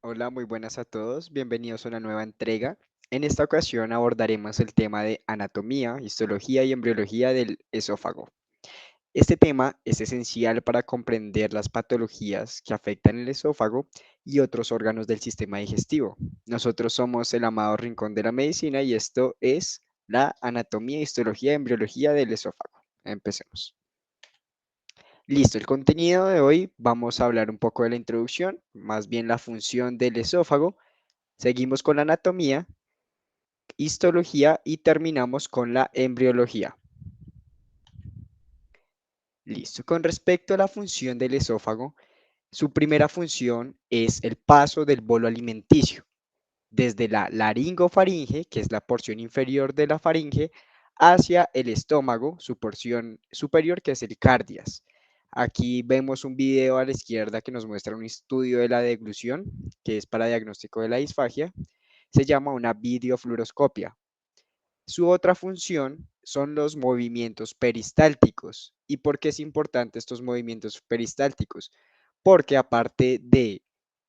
Hola, muy buenas a todos. Bienvenidos a una nueva entrega. En esta ocasión abordaremos el tema de anatomía, histología y embriología del esófago. Este tema es esencial para comprender las patologías que afectan el esófago y otros órganos del sistema digestivo. Nosotros somos el amado rincón de la medicina y esto es la anatomía, histología y embriología del esófago. Empecemos. Listo, el contenido de hoy vamos a hablar un poco de la introducción, más bien la función del esófago. Seguimos con la anatomía, histología y terminamos con la embriología. Listo. Con respecto a la función del esófago, su primera función es el paso del bolo alimenticio desde la laringofaringe, que es la porción inferior de la faringe, hacia el estómago, su porción superior, que es el cardias. Aquí vemos un video a la izquierda que nos muestra un estudio de la deglución, que es para diagnóstico de la disfagia. Se llama una videofluoroscopia. Su otra función son los movimientos peristálticos. ¿Y por qué es importante estos movimientos peristálticos? Porque aparte de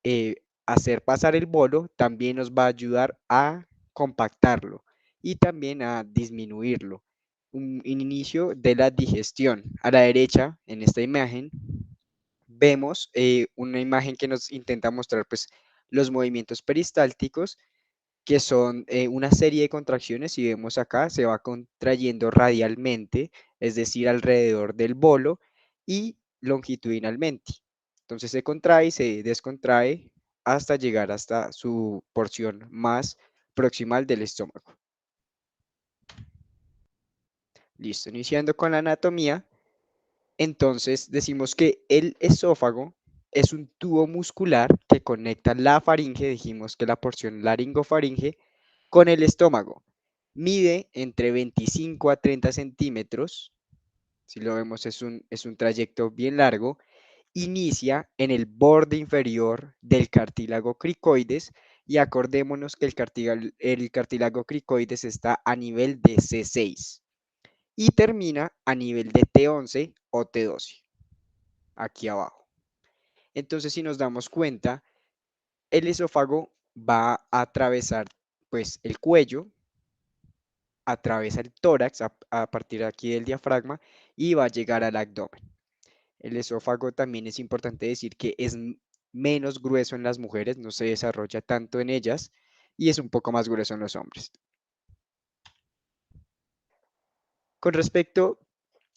eh, hacer pasar el bolo, también nos va a ayudar a compactarlo y también a disminuirlo. Un inicio de la digestión. A la derecha, en esta imagen, vemos una imagen que nos intenta mostrar pues, los movimientos peristálticos que son una serie de contracciones. Si vemos acá, se va contrayendo radialmente, es decir, alrededor del bolo y longitudinalmente. Entonces se contrae y se descontrae hasta llegar hasta su porción más proximal del estómago. Listo, iniciando con la anatomía, entonces decimos que el esófago es un tubo muscular que conecta la faringe, dijimos que la porción laringofaringe, con el estómago. Mide entre 25 a 30 centímetros. Si lo vemos, es un trayecto bien largo. Inicia en el borde inferior del cartílago cricoides y acordémonos que el cartílago cricoides está a nivel de C6 y termina a nivel de T11 o T12, aquí abajo. Entonces, si nos damos cuenta, el esófago va a atravesar pues el cuello, atraviesa el tórax a partir de aquí del diafragma y va a llegar al abdomen. El esófago también es importante decir que es menos grueso en las mujeres, no se desarrolla tanto en ellas y es un poco más grueso en los hombres. Con respecto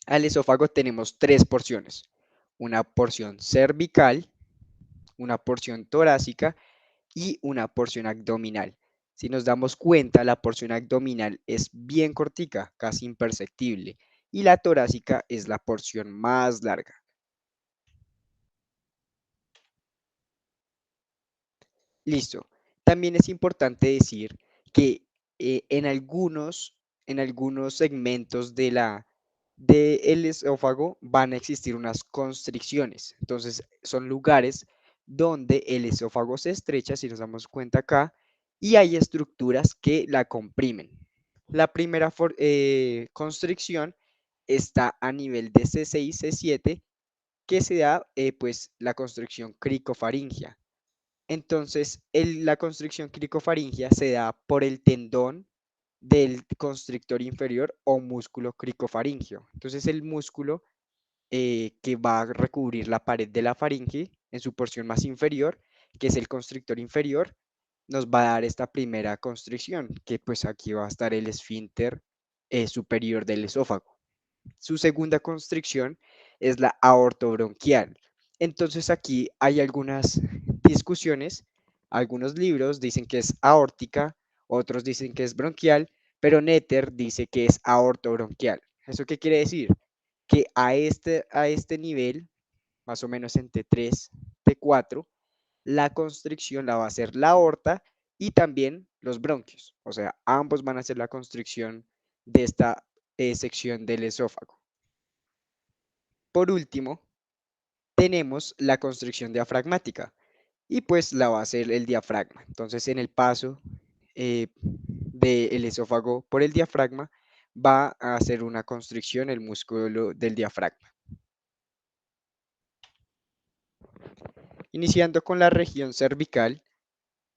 al esófago tenemos tres porciones, una porción cervical, una porción torácica y una porción abdominal. Si nos damos cuenta, la porción abdominal es bien cortica, casi imperceptible, y la torácica es la porción más larga. Listo. También es importante decir que en algunos segmentos del esófago van a existir unas constricciones. Entonces, son lugares donde el esófago se estrecha, si nos damos cuenta acá, y hay estructuras que la comprimen. La primera constricción está a nivel de C6, C7, que se da pues la constricción cricofaringia. Entonces, la constricción cricofaringia se da por el tendón del constrictor inferior o músculo cricofaringio. Entonces, el músculo que va a recubrir la pared de la faringe en su porción más inferior, que es el constrictor inferior, nos va a dar esta primera constricción, que pues aquí va a estar el esfínter superior del esófago. Su segunda constricción es la aortobronquial. Entonces aquí hay algunas discusiones, algunos libros dicen que es aórtica, otros dicen que es bronquial, pero Netter dice que es aortobronquial. ¿Eso qué quiere decir? Que a este nivel, más o menos en T3, T4, la constricción la va a hacer la aorta y también los bronquios. O sea, ambos van a hacer la constricción de esta sección del esófago. Por último, tenemos la constricción diafragmática y pues la va a hacer el diafragma. Entonces, en el paso del esófago por el diafragma va a hacer una constricción el músculo del diafragma. Iniciando con la región cervical,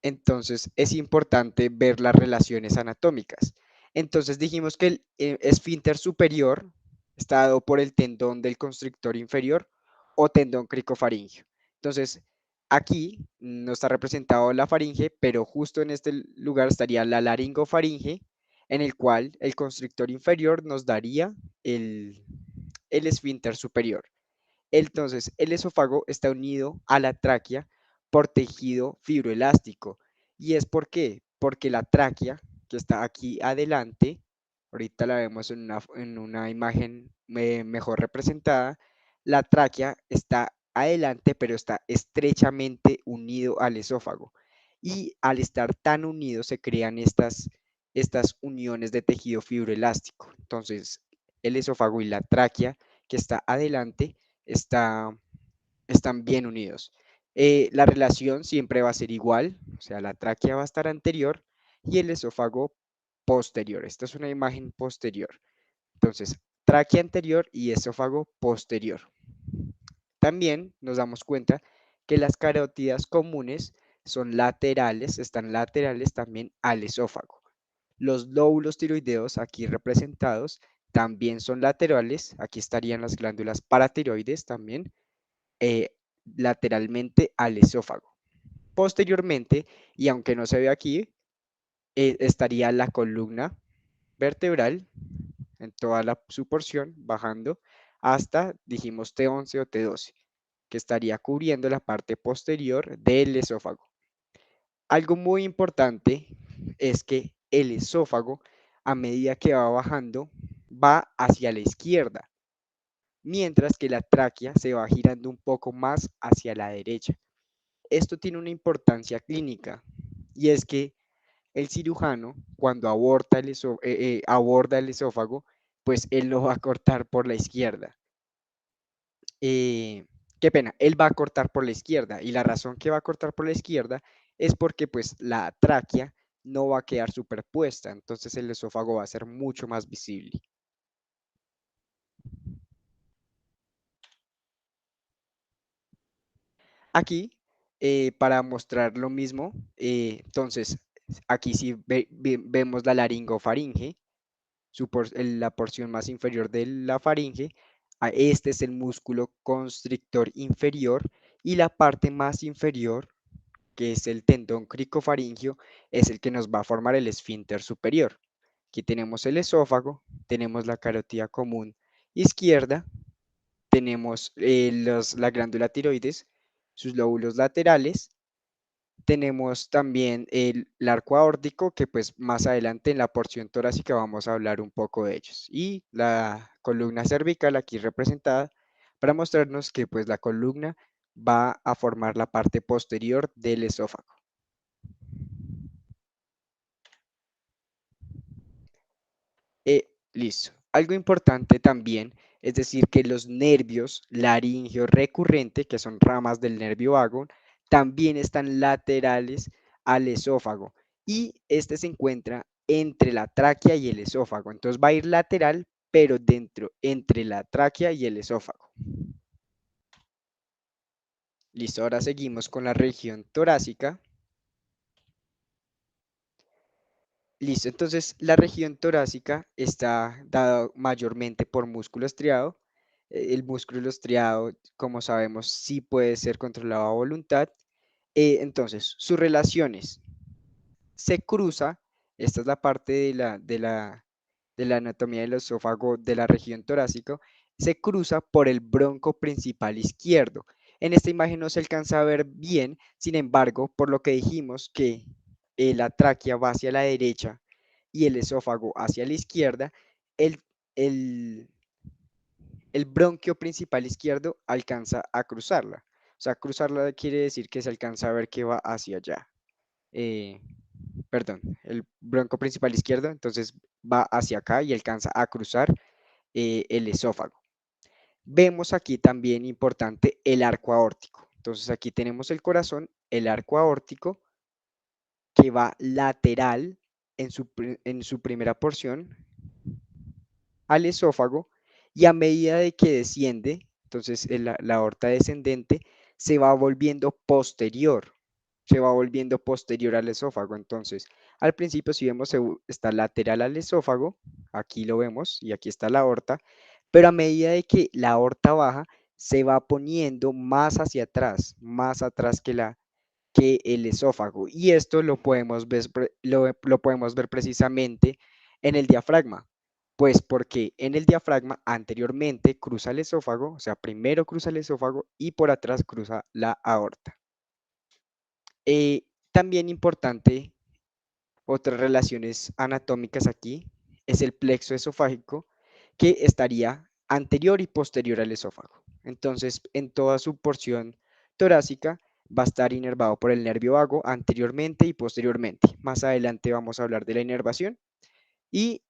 entonces es importante ver las relaciones anatómicas. Entonces dijimos que el esfínter superior está dado por el tendón del constrictor inferior o tendón cricofaringio. Entonces, aquí no está representado la faringe, pero justo en este lugar estaría la laringofaringe, en el cual el constrictor inferior nos daría el esfínter superior. Entonces, el esófago está unido a la tráquea por tejido fibroelástico. ¿Y es por qué? Porque la tráquea, que está aquí adelante, ahorita la vemos en una imagen mejor representada, la tráquea está adelante, pero está estrechamente unido al esófago. Y al estar tan unidos se crean estas uniones de tejido fibroelástico. Entonces, el esófago y la tráquea que está adelante está, están bien unidos. La relación siempre va a ser igual, o sea, la tráquea va a estar anterior y el esófago posterior. Esta es una imagen posterior. Entonces, tráquea anterior y esófago posterior. También nos damos cuenta que las carótidas comunes son laterales, están laterales también al esófago. Los lóbulos tiroideos aquí representados también son laterales, aquí estarían las glándulas paratiroides también eh, lateralmente al esófago. Posteriormente, y aunque no se ve aquí, estaría la columna vertebral en toda su porción, bajando hasta, dijimos, T11 o T12, que estaría cubriendo la parte posterior del esófago. Algo muy importante es que el esófago, a medida que va bajando, va hacia la izquierda, mientras que la tráquea se va girando un poco más hacia la derecha. Esto tiene una importancia clínica y es que el cirujano, cuando aborda el esófago, pues él lo va a cortar por la izquierda. Qué pena, él va a cortar por la izquierda y la razón que va a cortar por la izquierda es porque pues la tráquea no va a quedar superpuesta, entonces el esófago va a ser mucho más visible. Aquí, para mostrar lo mismo, entonces aquí sí vemos la laringofaringe, la porción más inferior de la faringe. Este es el músculo constrictor inferior y la parte más inferior, que es el tendón cricofaringio, es el que nos va a formar el esfínter superior. Aquí tenemos el esófago, tenemos la carótida común izquierda, tenemos la glándula tiroides, sus lóbulos laterales, tenemos también el arco aórtico, que pues más adelante en la porción torácica vamos a hablar un poco de ellos. Y la columna cervical aquí representada para mostrarnos que pues la columna va a formar la parte posterior del esófago. Listo. Algo importante también es decir que los nervios laringeo recurrente, que son ramas del nervio vago, también están laterales al esófago y este se encuentra entre la tráquea y el esófago. Entonces va a ir lateral, pero dentro, entre la tráquea y el esófago. Listo, ahora seguimos con la región torácica. Listo, entonces la región torácica está dada mayormente por músculo estriado. El músculo estriado, como sabemos, sí puede ser controlado a voluntad. Entonces, sus relaciones se cruza, esta es la parte de la anatomía del esófago de la región torácica, se cruza por el bronco principal izquierdo. En esta imagen no se alcanza a ver bien, sin embargo, por lo que dijimos que la tráquea va hacia la derecha y el esófago hacia la izquierda, el, el, el bronquio principal izquierdo alcanza a cruzarla. O sea, cruzarla quiere decir que se alcanza a ver que va hacia allá. Eh, Perdón, el bronco principal izquierdo, entonces va hacia acá y alcanza a cruzar el esófago. Vemos aquí también importante el arco aórtico. Entonces aquí tenemos el corazón, el arco aórtico que va lateral en su primera porción al esófago y a medida de que desciende, entonces la aorta descendente se va volviendo posterior. se va volviendo posterior al esófago. Entonces, al principio, si vemos, está lateral al esófago, aquí lo vemos, y aquí está la aorta, pero a medida de que la aorta baja, se va poniendo más hacia atrás, más atrás que el esófago. Y esto lo podemos ver precisamente en el diafragma. Pues porque en el diafragma anteriormente cruza el esófago, o sea, primero cruza el esófago y por atrás cruza la aorta. También importante, otras relaciones anatómicas aquí, es el plexo esofágico que estaría anterior y posterior al esófago. Entonces, en toda su porción torácica va a estar inervado por el nervio vago anteriormente y posteriormente. Más adelante vamos a hablar de la inervación. Y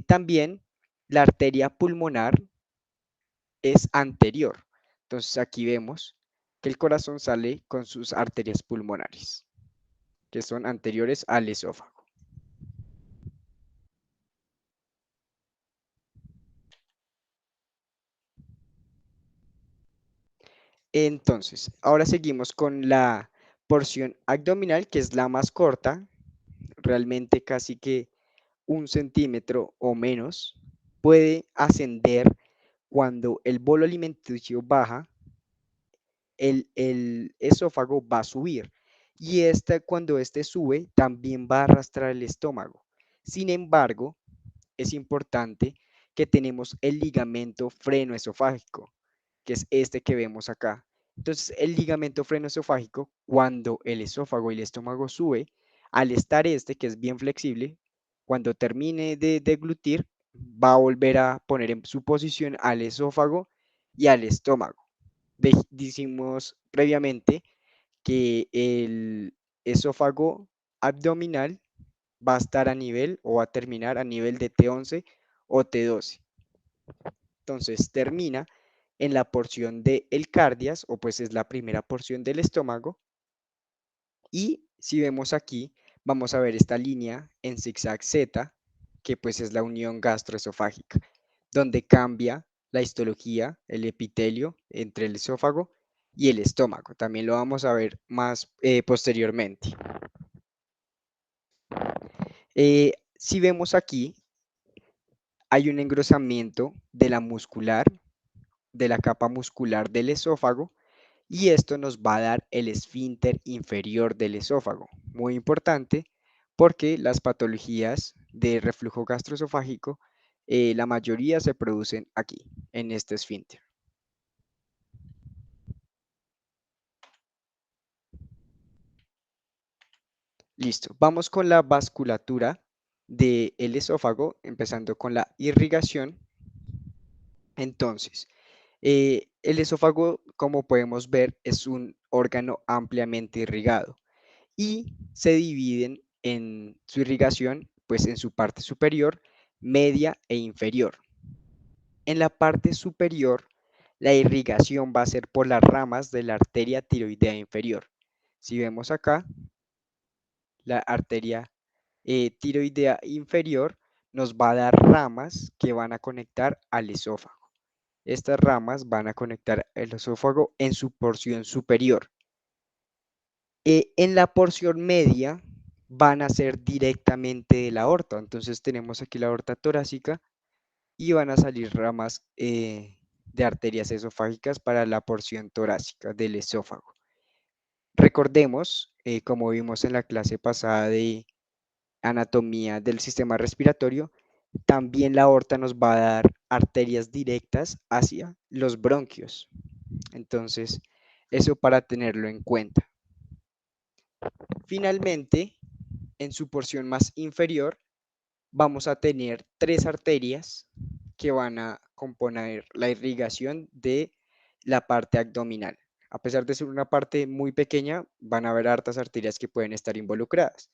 también la arteria pulmonar es anterior. Entonces aquí vemos que el corazón sale con sus arterias pulmonares, que son anteriores al esófago. Entonces, ahora seguimos con la porción abdominal, que es la más corta, realmente casi que 1 centímetro o menos. Puede ascender cuando el bolo alimenticio baja, el esófago va a subir. Y cuando este sube, también va a arrastrar el estómago. Sin embargo, es importante que tenemos el ligamento frenoesofágico, que es este que vemos acá. Entonces, el ligamento frenoesofágico, cuando el esófago y el estómago sube, al estar este, que es bien flexible, cuando termine de deglutir, va a volver a poner en su posición al esófago y al estómago. Dijimos previamente que el esófago abdominal va a estar a nivel o va a terminar a nivel de T11 o T12. Entonces termina en la porción del cardias, o pues es la primera porción del estómago. Y si vemos aquí, vamos a ver esta línea en zigzag Z, que pues es la unión gastroesofágica, donde cambia la histología, el epitelio entre el esófago y el estómago. También lo vamos a ver más posteriormente. Si vemos aquí, hay un engrosamiento de la muscular, de la capa muscular del esófago, y esto nos va a dar el esfínter inferior del esófago. Muy importante porque las patologías de reflujo gastroesofágico, la mayoría se producen aquí, en este esfínter. Listo, vamos con la vasculatura del esófago, empezando con la irrigación. Entonces, el esófago, como podemos ver, es un órgano ampliamente irrigado y se dividen en su irrigación, pues en su parte superior, media e inferior. En la parte superior, la irrigación va a ser por las ramas de la arteria tiroidea inferior. Si vemos acá, la arteria tiroidea inferior nos va a dar ramas que van a conectar al esófago. Estas ramas van a conectar el esófago en su porción superior. En la porción media van a ser directamente de la aorta. Entonces tenemos aquí la aorta torácica y van a salir ramas de arterias esofágicas para la porción torácica del esófago. Recordemos, como vimos en la clase pasada de anatomía del sistema respiratorio, también la aorta nos va a dar arterias directas hacia los bronquios. Entonces, eso para tenerlo en cuenta. Finalmente, en su porción más inferior, vamos a tener 3 arterias que van a componer la irrigación de la parte abdominal. A pesar de ser una parte muy pequeña, van a haber hartas arterias que pueden estar involucradas.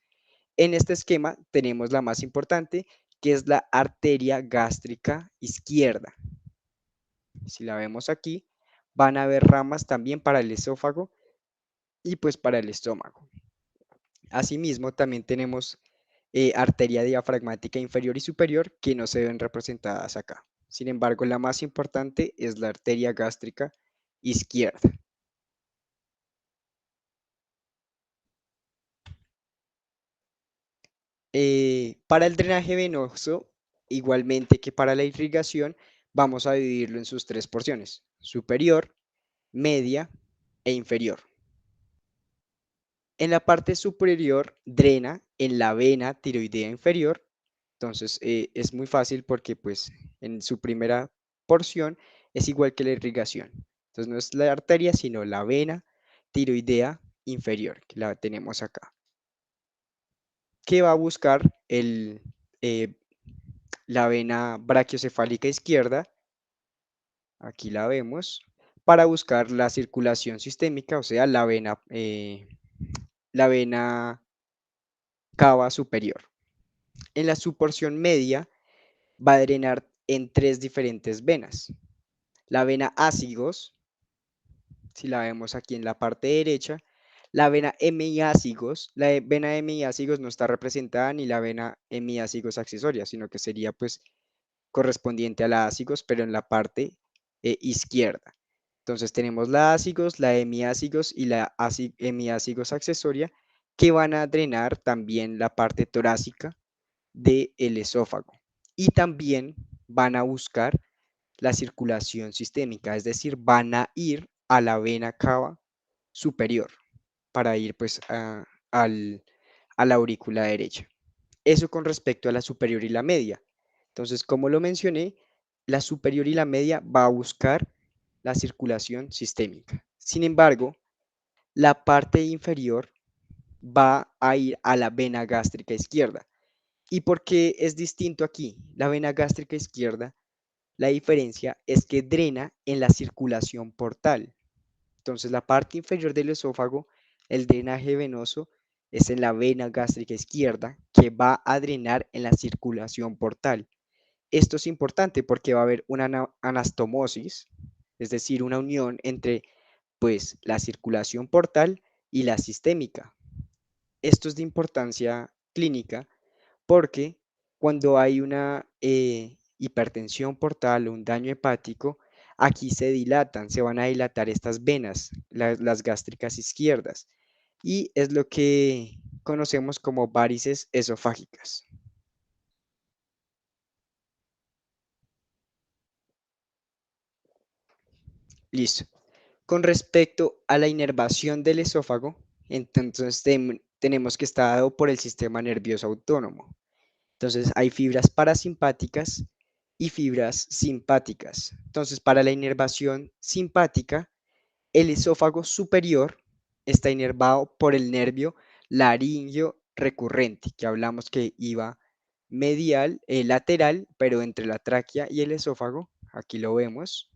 En este esquema tenemos la más importante, que es la arteria gástrica izquierda. Si la vemos aquí, van a haber ramas también para el esófago y pues para el estómago. Asimismo, también tenemos arteria diafragmática inferior y superior que no se ven representadas acá. Sin embargo, la más importante es la arteria gástrica izquierda. Para el drenaje venoso, igualmente que para la irrigación, vamos a dividirlo en sus tres porciones: superior, media e inferior. En la parte superior drena en la vena tiroidea inferior. Entonces es muy fácil porque pues en su primera porción es igual que la irrigación. Entonces no es la arteria, sino la vena tiroidea inferior, que la tenemos acá, que va a buscar eh, la vena brachiocefálica izquierda, aquí la vemos, para buscar la circulación sistémica, o sea, la vena cava superior. En la subporción media va a drenar en tres diferentes venas. La vena ácigos, si la vemos aquí en la parte derecha, la vena hemiácigos, vena hemiácigos no está representada ni la vena hemiácigos accesoria, sino que sería pues correspondiente a la ácigos, pero en la parte izquierda. Entonces tenemos la ácigos, la hemiácigos y la hemiácigos accesoria, que van a drenar también la parte torácica del esófago. Y también van a buscar la circulación sistémica, es decir, van a ir a la vena cava superior para ir pues a la aurícula derecha. Eso con respecto a la superior y la media. Entonces, como lo mencioné, la superior y la media va a buscar la circulación sistémica. Sin embargo, la parte inferior va a ir a la vena gástrica izquierda. ¿Y por qué es distinto aquí? La vena gástrica izquierda, la diferencia es que drena en la circulación portal. Entonces, la parte inferior del esófago, el drenaje venoso, es en la vena gástrica izquierda, que va a drenar en la circulación portal. Esto es importante porque va a haber una anastomosis, es decir, una unión entre pues la circulación portal y la sistémica. Esto es de importancia clínica porque cuando hay una hipertensión portal o un daño hepático, aquí se van a dilatar estas venas, las gástricas izquierdas, y es lo que conocemos como varices esofágicas. Listo. Con respecto a la inervación del esófago, entonces tenemos que estar dado por el sistema nervioso autónomo. Entonces hay fibras parasimpáticas y fibras simpáticas. Entonces para la inervación simpática, el esófago superior está inervado por el nervio laringio recurrente, que hablamos que iba lateral, pero entre la tráquea y el esófago. Aquí lo vemos.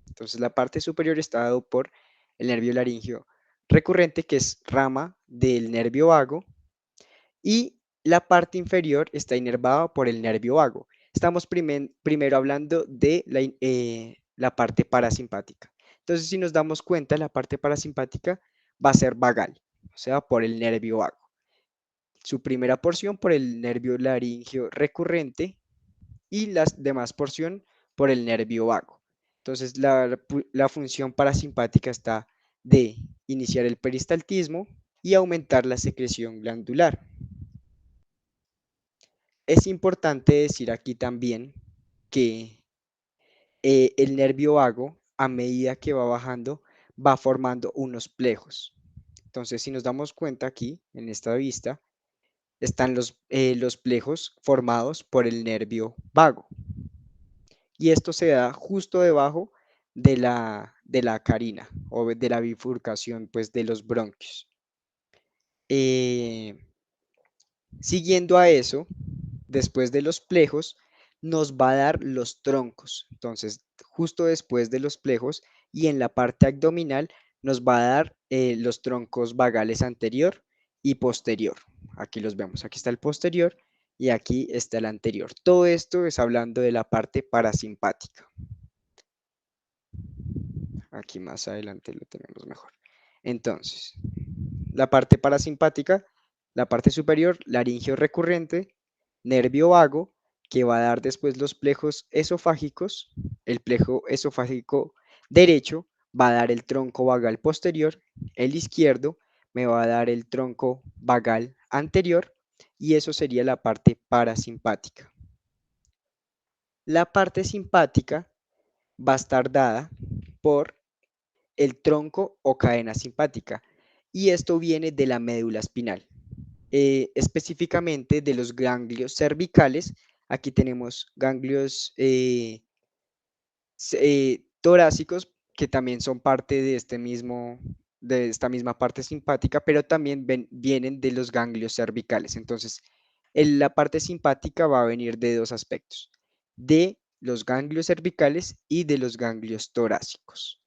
Entonces la parte superior está dado por el nervio laringio recurrente, que es rama del nervio vago, y la parte inferior está inervada por el nervio vago. Estamos primero hablando de la parte parasimpática. Entonces, si nos damos cuenta, la parte parasimpática va a ser vagal, o sea, por el nervio vago. Su primera porción por el nervio laringio recurrente y la demás porción por el nervio vago. Entonces, la función parasimpática está de iniciar el peristaltismo y aumentar la secreción glandular. Es importante decir aquí también que el nervio vago, a medida que va bajando, va formando unos plejos. Entonces, si nos damos cuenta aquí, en esta vista, están los plejos formados por el nervio vago. Y esto se da justo debajo de la carina o de la bifurcación pues, de los bronquios. Eh, Siguiendo a eso, después de los plejos, nos va a dar los troncos. Entonces, justo después de los plejos y en la parte abdominal, nos va a dar los troncos vagales anterior y posterior. Aquí los vemos. Aquí está el posterior y aquí está el anterior. Todo esto es hablando de la parte parasimpática. Aquí más adelante lo tenemos mejor. Entonces, la parte parasimpática, la parte superior, laringio recurrente, nervio vago, que va a dar después los plejos esofágicos. El plejo esofágico derecho va a dar el tronco vagal posterior, el izquierdo me va a dar el tronco vagal anterior y eso sería la parte parasimpática. La parte simpática va a estar dada por el tronco o cadena simpática, y esto viene de la médula espinal, específicamente de los ganglios cervicales. Aquí tenemos ganglios torácicos que también son parte de de esta misma parte simpática, pero también vienen de los ganglios cervicales. Entonces, la parte simpática va a venir de dos aspectos, de los ganglios cervicales y de los ganglios torácicos.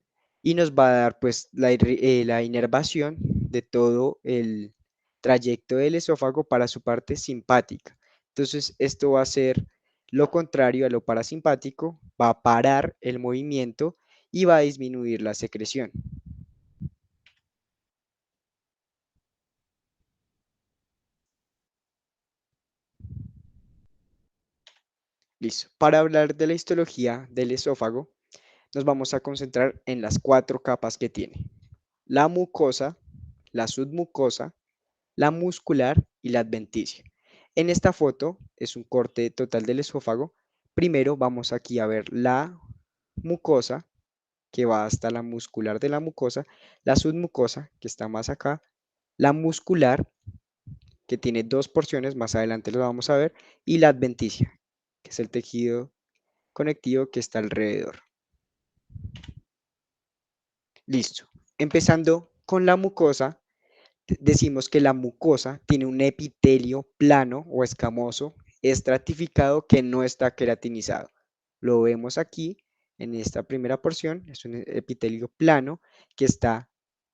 Y nos va a dar pues la inervación de todo el trayecto del esófago para su parte simpática. Entonces, esto va a ser lo contrario a lo parasimpático, va a parar el movimiento y va a disminuir la secreción. Listo. Para hablar de la histología del esófago, nos vamos a concentrar en las cuatro capas que tiene: la mucosa, la submucosa, la muscular y la adventicia. En esta foto es un corte total del esófago. Primero vamos aquí a ver la mucosa, que va hasta la muscular de la mucosa, la submucosa, que está más acá, la muscular, que tiene dos porciones, más adelante lo vamos a ver, y la adventicia, que es el tejido conectivo que está alrededor. Listo. Empezando con la mucosa, decimos que la mucosa tiene un epitelio plano o escamoso estratificado que no está queratinizado. Lo vemos aquí en esta primera porción, es un epitelio plano que está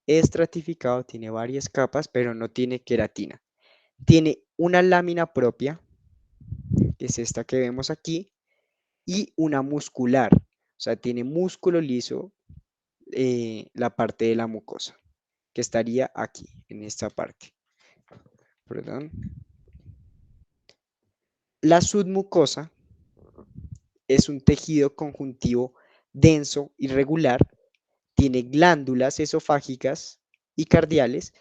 estratificado, tiene varias capas, pero no tiene queratina. Tiene una lámina propia, que es esta que vemos aquí, y una muscular, o sea, tiene músculo liso la parte de la mucosa, que estaría aquí, en esta parte. Perdón. La submucosa es un tejido conjuntivo denso y regular, tiene glándulas esofágicas y cardiales.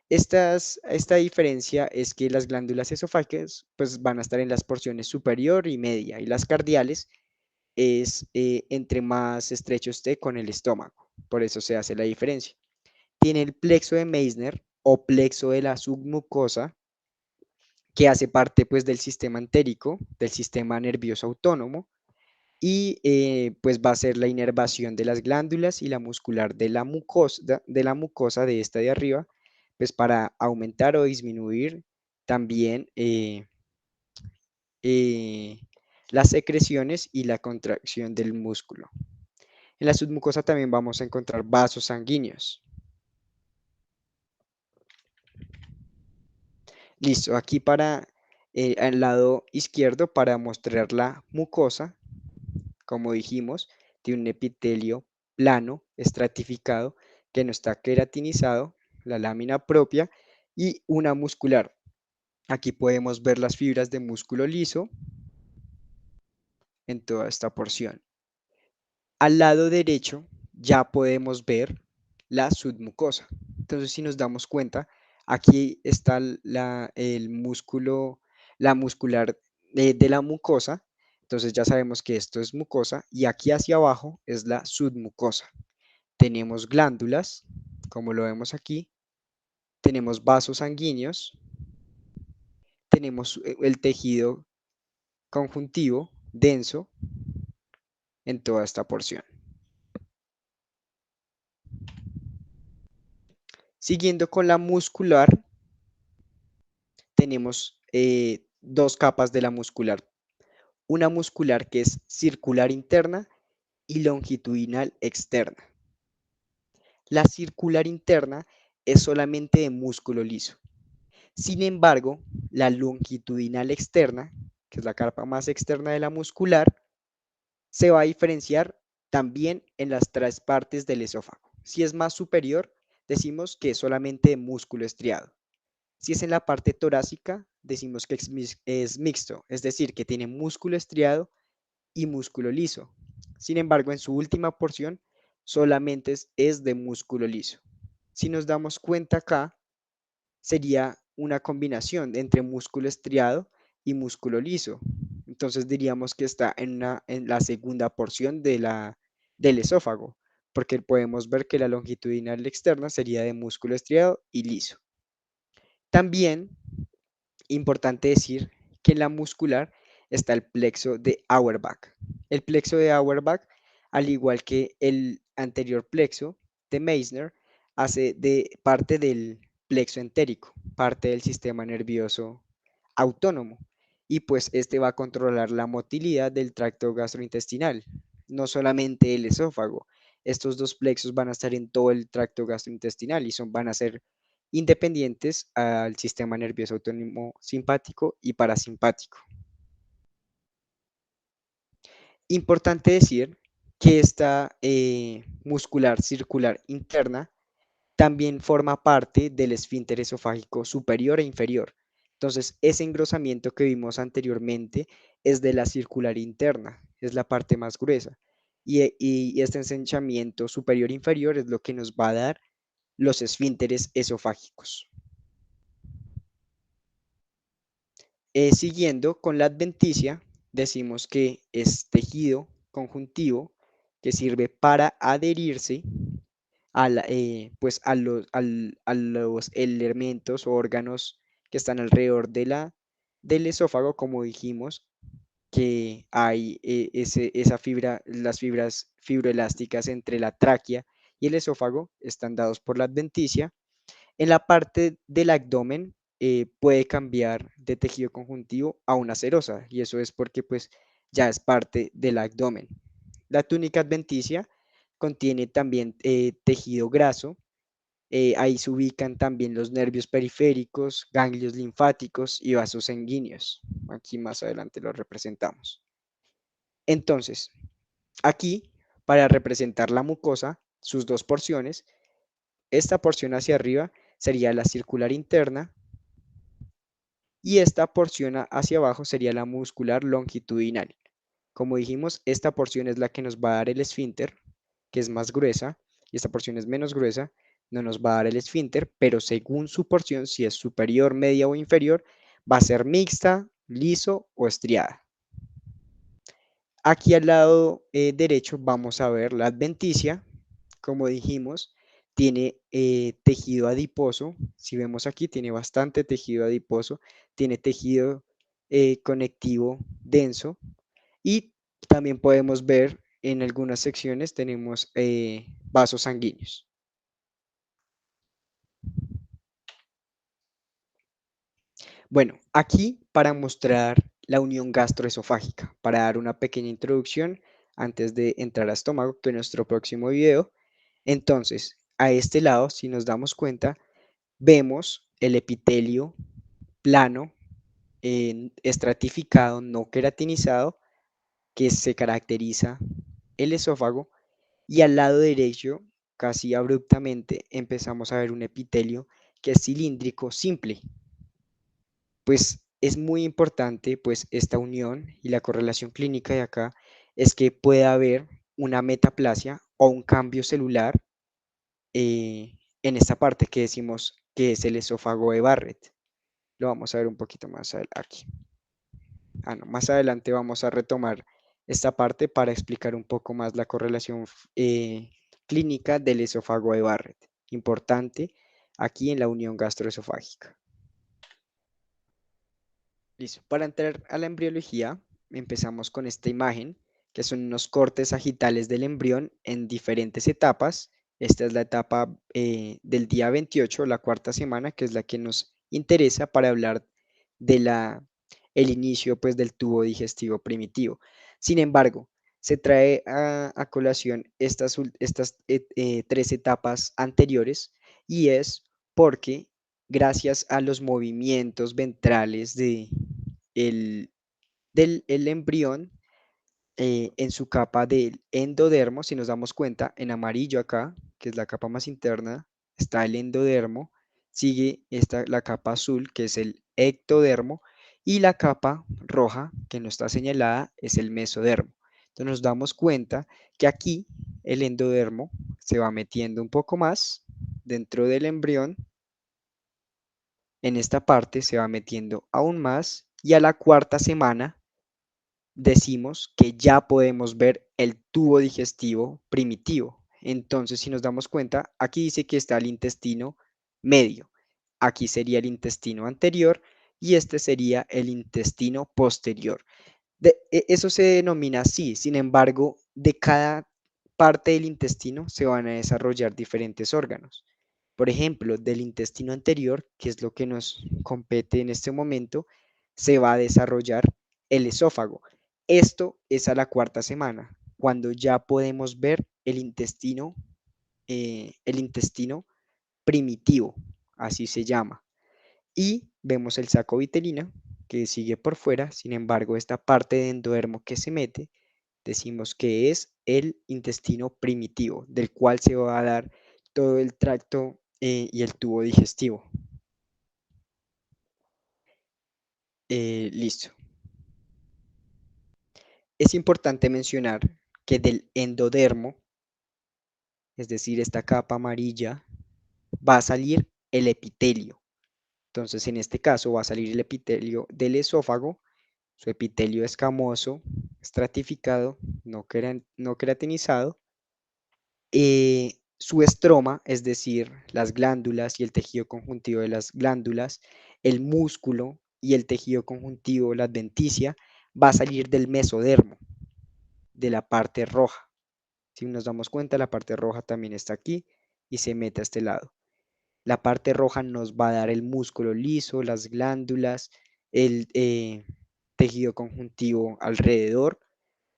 Esta diferencia es que las glándulas esofágicas pues, van a estar en las porciones superior y media, y las cardiales es entre más estrecho esté con el estómago. Por eso se hace la diferencia. Tiene el plexo de Meissner o plexo de la submucosa, que hace parte pues del sistema entérico, del sistema nervioso autónomo, y pues va a ser la inervación de las glándulas y la muscular de la mucosa de esta de arriba, pues para aumentar o disminuir también eh, las secreciones y la contracción del músculo. En la submucosa también vamos a encontrar vasos sanguíneos. Listo, aquí al lado izquierdo, para mostrar la mucosa, como dijimos, tiene un epitelio plano, estratificado, que no está queratinizado, la lámina propia y una muscular. Aquí podemos ver las fibras de músculo liso en toda esta porción. Al lado derecho ya podemos ver la submucosa. Entonces, si nos damos cuenta, aquí está el músculo, la muscular de la mucosa. Entonces ya sabemos que esto es mucosa, y aquí hacia abajo es la submucosa. Tenemos glándulas, como lo vemos aquí, tenemos vasos sanguíneos, tenemos el tejido conjuntivo denso en toda esta porción. Siguiendo con la muscular, tenemos dos capas de la muscular. Una muscular que es circular interna y longitudinal externa. La circular interna es solamente de músculo liso. Sin embargo, la longitudinal externa, que es la capa más externa de la muscular, se va a diferenciar también en las tres partes del esófago. Si es más superior, decimos que es solamente de músculo estriado. Si es en la parte torácica, decimos que es mixto, es decir, que tiene músculo estriado y músculo liso. Sin embargo, en su última porción, solamente es de músculo liso. Si nos damos cuenta acá, sería una combinación entre músculo estriado y músculo liso. Entonces diríamos que está en la segunda porción del esófago, porque podemos ver que la longitudinal externa sería de músculo estriado y liso. También importante decir que en la muscular está el plexo de Auerbach. El plexo de Auerbach, al igual que el anterior plexo de Meissner, hace de parte del plexo entérico, parte del sistema nervioso autónomo. Y pues este va a controlar la motilidad del tracto gastrointestinal, no solamente el esófago. Estos dos plexos van a estar en todo el tracto gastrointestinal y van a ser independientes al sistema nervioso autónomo simpático y parasimpático. Importante decir que esta muscular circular interna también forma parte del esfínter esofágico superior e inferior. Entonces, ese engrosamiento que vimos anteriormente es de la circular interna, es la parte más gruesa. Y este ensanchamiento superior e inferior es lo que nos va a dar los esfínteres esofágicos. Siguiendo con la adventicia, decimos que es tejido conjuntivo que sirve para adherirse pues a los elementos o órganos que están alrededor del esófago, como dijimos, que hay esa fibra, las fibras fibroelásticas entre la tráquea y el esófago están dados por la adventicia. En la parte del abdomen puede cambiar de tejido conjuntivo a una serosa y eso es porque pues ya es parte del abdomen. La túnica adventicia contiene también tejido graso. Ahí se ubican también los nervios periféricos, ganglios linfáticos y vasos sanguíneos. Aquí más adelante lo representamos. Entonces, aquí, para representar la mucosa, sus dos porciones, esta porción hacia arriba sería la circular interna y esta porción hacia abajo sería la muscular longitudinal. Como dijimos, esta porción es la que nos va a dar el esfínter, que es más gruesa, y esta porción es menos gruesa, no nos va a dar el esfínter, pero según su porción, si es superior, media o inferior, va a ser mixta, liso o estriada. Aquí al lado derecho vamos a ver la adventicia, como dijimos, tiene tejido adiposo. Si vemos aquí, tiene bastante tejido adiposo, tiene tejido conectivo denso y también podemos ver en algunas secciones tenemos vasos sanguíneos. Bueno, aquí para mostrar la unión gastroesofágica, para dar una pequeña introducción antes de entrar a estómago, que en nuestro próximo video. Entonces, a este lado, si nos damos cuenta, vemos el epitelio plano, estratificado, no queratinizado, que se caracteriza el esófago, y al lado derecho, casi abruptamente, empezamos a ver un epitelio que es cilíndrico simple. Pues es muy importante pues esta unión y la correlación clínica de acá es que puede haber una metaplasia o un cambio celular en esta parte que decimos que es el esófago de Barrett. Lo vamos a ver un poquito más aquí. No, más adelante vamos a retomar esta parte para explicar un poco más la correlación clínica del esófago de Barrett. Importante aquí en la unión gastroesofágica. Listo. Para entrar a la embriología, empezamos con esta imagen, que son unos cortes sagitales del embrión en diferentes etapas. Esta es la etapa del día 28, la cuarta semana, que es la que nos interesa para hablar de el inicio pues, del tubo digestivo primitivo. Sin embargo, se trae a colación estas tres etapas anteriores y es porque gracias a los movimientos ventrales del embrión en su capa del endodermo, si nos damos cuenta, en amarillo acá, que es la capa más interna, está el endodermo, sigue la capa azul, que es el ectodermo, y la capa roja, que no está señalada, es el mesodermo. Entonces nos damos cuenta que aquí el endodermo se va metiendo un poco más dentro del embrión en esta parte se va metiendo aún más y a la cuarta semana decimos que ya podemos ver el tubo digestivo primitivo. Entonces, si nos damos cuenta, aquí dice que está el intestino medio. Aquí sería el intestino anterior y este sería el intestino posterior. Eso se denomina así, sin embargo, de cada parte del intestino se van a desarrollar diferentes órganos. Por ejemplo, del intestino anterior, que es lo que nos compete en este momento, se va a desarrollar el esófago. Esto es a la cuarta semana, cuando ya podemos ver el intestino primitivo, así se llama. Y vemos el saco vitelina que sigue por fuera, sin embargo, esta parte de endodermo que se mete, decimos que es el intestino primitivo, del cual se va a dar todo el tracto y el tubo digestivo. Listo. Es importante mencionar que del endodermo, es decir, esta capa amarilla, va a salir el epitelio. Entonces, en este caso va a salir el epitelio del esófago, su epitelio escamoso, estratificado, no queratinizado. Su estroma, es decir, las glándulas y el tejido conjuntivo de las glándulas, el músculo y el tejido conjuntivo, la adventicia, va a salir del mesodermo, de la parte roja. Si nos damos cuenta, la parte roja también está aquí y se mete a este lado. La parte roja nos va a dar el músculo liso, las glándulas, el tejido conjuntivo alrededor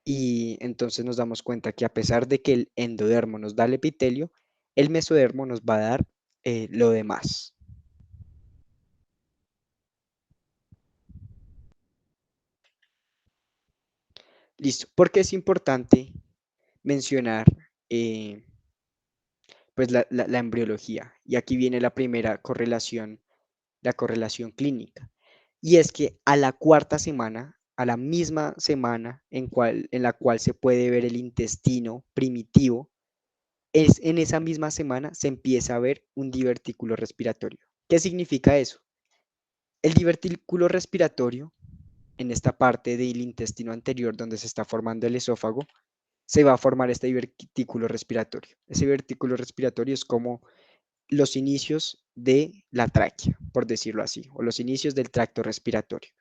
y entonces nos damos cuenta que a pesar de que el endodermo nos da el epitelio, el mesodermo nos va a dar lo demás. Listo. Porque es importante mencionar pues la embriología. Y aquí viene la primera correlación, la correlación clínica. Y es que a la cuarta semana, a la misma semana en la cual se puede ver el intestino primitivo, es en esa misma semana se empieza a ver un divertículo respiratorio. ¿Qué significa eso? El divertículo respiratorio, en esta parte del intestino anterior donde se está formando el esófago, se va a formar este divertículo respiratorio. Ese divertículo respiratorio es como los inicios de la tráquea, por decirlo así, o los inicios del tracto respiratorio.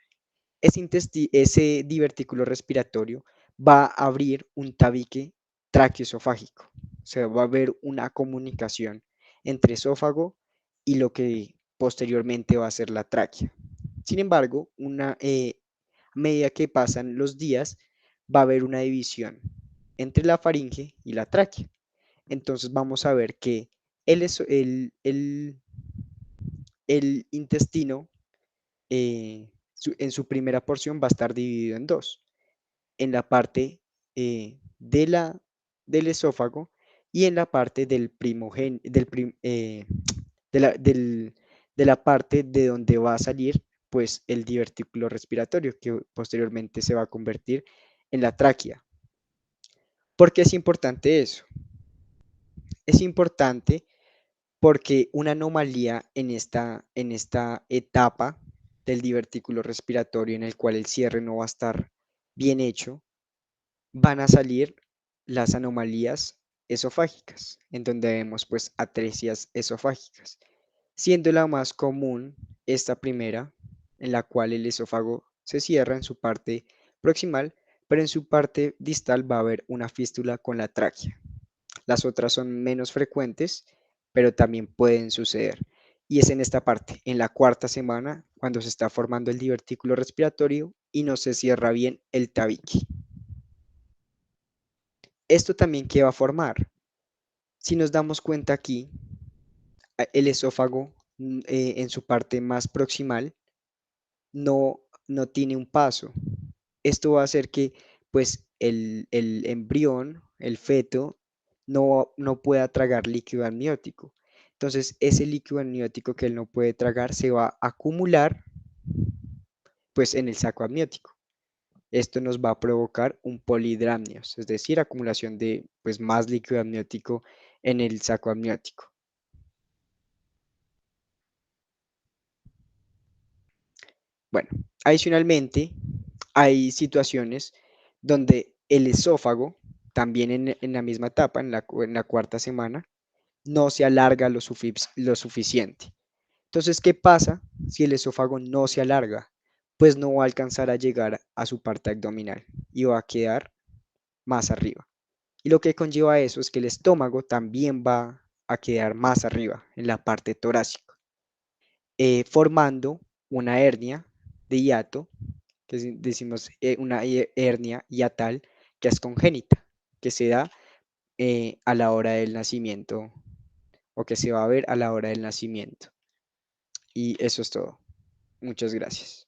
Ese divertículo respiratorio va a abrir un tabique traqueoesofágico. O sea, va a haber una comunicación entre esófago y lo que posteriormente va a ser la tráquea. Sin embargo, a medida que pasan los días, va a haber una división entre la faringe y la tráquea. Entonces vamos a ver que el intestino en su primera porción va a estar dividido en dos, en la parte del esófago y en la parte de de la parte de donde va a salir pues el divertículo respiratorio que posteriormente se va a convertir en la tráquea. ¿Por qué es importante eso? Es importante porque una anomalía en esta etapa del divertículo respiratorio en el cual el cierre no va a estar bien hecho, van a salir las anomalías esofágicas, en donde vemos pues atresias esofágicas, siendo la más común esta primera, en la cual el esófago se cierra en su parte proximal, pero en su parte distal va a haber una fístula con la tráquea. Las otras son menos frecuentes, pero también pueden suceder. Y es en esta parte, en la cuarta semana, cuando se está formando el divertículo respiratorio y no se cierra bien el tabique. ¿Esto también qué va a formar? Si nos damos cuenta aquí, el esófago en su parte más proximal no tiene un paso. Esto va a hacer que pues el embrión, el feto, no pueda tragar líquido amniótico. Entonces, ese líquido amniótico que él no puede tragar se va a acumular pues en el saco amniótico. Esto nos va a provocar un polidramnios, es decir, acumulación de pues más líquido amniótico en el saco amniótico. Bueno, adicionalmente, hay situaciones donde el esófago, también en la misma etapa, en la cuarta semana, no se alarga lo suficiente. Entonces, ¿qué pasa si el esófago no se alarga? Pues no va a alcanzar a llegar a su parte abdominal y va a quedar más arriba. Y lo que conlleva eso es que el estómago también va a quedar más arriba, en la parte torácica, formando una hernia de hiato, que decimos una hernia hiatal, que es congénita, que se da a la hora del nacimiento o que se va a ver a la hora del nacimiento. Y eso es todo. Muchas gracias.